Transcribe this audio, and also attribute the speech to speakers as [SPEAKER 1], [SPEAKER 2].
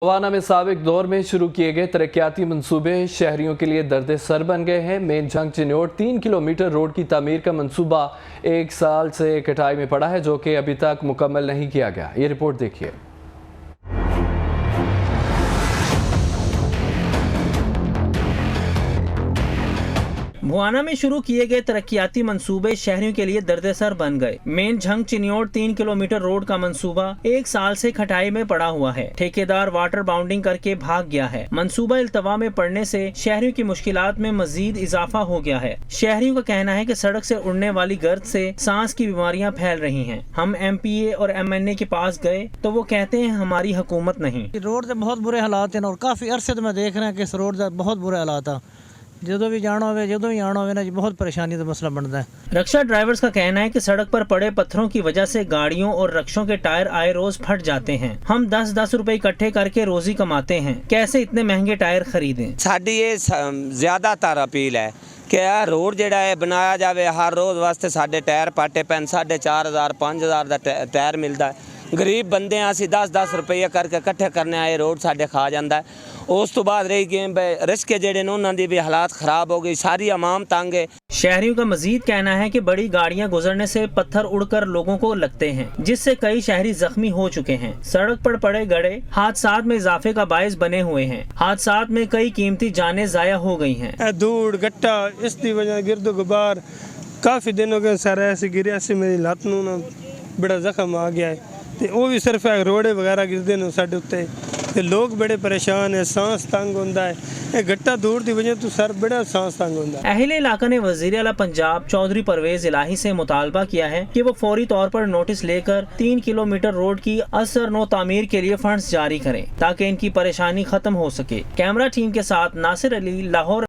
[SPEAKER 1] मुआना में साबिक दौर में शुरू किए गए तरक्याती मंसूबे शहरियों के लिए दर्द सर बन गए हैं। मेन जंग चिन्योट 3 किलोमीटर रोड की तामीर का मंसूबा 1 साल से कटाई में पड़ा है, जो कि अभी तक मुकम्मल नहीं किया गया। ये रिपोर्ट देखिए।
[SPEAKER 2] मुआना में शुरू किए गए तरक्याती मंसूबे शहरियों के लिए दर्द-ए-सर बन गए। Main Jhang Chiniot 3 kilometre road का मंसूबा 1 साल से खटाई में पड़ा हुआ है। ठेकेदार वाटर बाउंडिंग करके भाग गया है। मंसूबा इल्तवा में पड़ने से शहरियों की मुश्किलात में मजीद इजाफा हो गया है। शहरियों का कहना है कि सड़क से उड़ने वाली गर्द से सांस की बीमारियां फैल रही हैं। हम MPA और MNA के पास गए तो वो कहते हैं हमारी हुकूमत नहीं।
[SPEAKER 3] रोड से बहुत बुरे हालात हैं और काफ़ी अरसे तो मैं देख रहा कि इस रोड से बहुत बुरे हालात है। जो भी जाना हो जो भी आना हो ना जी, बहुत परेशानी का मसला बनता है।
[SPEAKER 2] रक्षा ड्राइवर्स का कहना है कि सड़क पर पड़े पत्थरों की वजह से गाड़ियों और रक्षों के टायर आए रोज फट जाते हैं। हम 10-10 रुपए इकट्ठे करके रोजी कमाते हैं, कैसे इतने महंगे टायर खरीदें।
[SPEAKER 4] साडी ये ज्यादातर अपील है कि रोड जिहड़ा है बनाया जाए। हर रोज वास्ते साडे टायर पाटे पैन 4,500-5,000 ਦਾ टायर मिलता है। गरीब बंदे असीं 10-10 रुपये करके इकट्ठे करने आए, रोड साडे खा जाता है। उस तो बाद रही गए रिस्के जेडे ने उन्होंने भी हालात खराब हो गई, सारी आवाम तंग है।
[SPEAKER 2] शहरियों का मजीद कहना है कि बड़ी गाड़ियां गुजरने से पत्थर उड़कर लोगों को लगते हैं, जिससे कई शहरी जख्मी हो चुके हैं। सड़क पर पड़े गड्ढे हादसात में इजाफे का बायस बने हुए हैं। हादसात में कई कीमती जानें जाया हो गई हैं।
[SPEAKER 5] धूड़ गट्टा इसकी वजह गिरदो गुबार काफ़ी दिनों के सर ऐसे गिरे से मेरी लत्त नूं ना बड़ा जख्म आ गया है। तो वो भी सिर्फ रोड़े वगैरह गिरते हैं साढ़े उत्ते ते लोग बड़े परेशान है, सांस तंग होता है। ये गट्टा दूर की वजह तो सर बड़ा सांस तंग होता है।
[SPEAKER 2] अहले इलाका ने वज़ीर आला पंजाब चौधरी परवेज इलाही से मुतालबा किया है कि वो फौरी तौर पर नोटिस लेकर 3 किलोमीटर रोड की असर नो तामीर के लिए फंड्स जारी करें ताकि इनकी परेशानी खत्म हो सके। कैमरा टीम के साथ नासिर अली, लाहौर।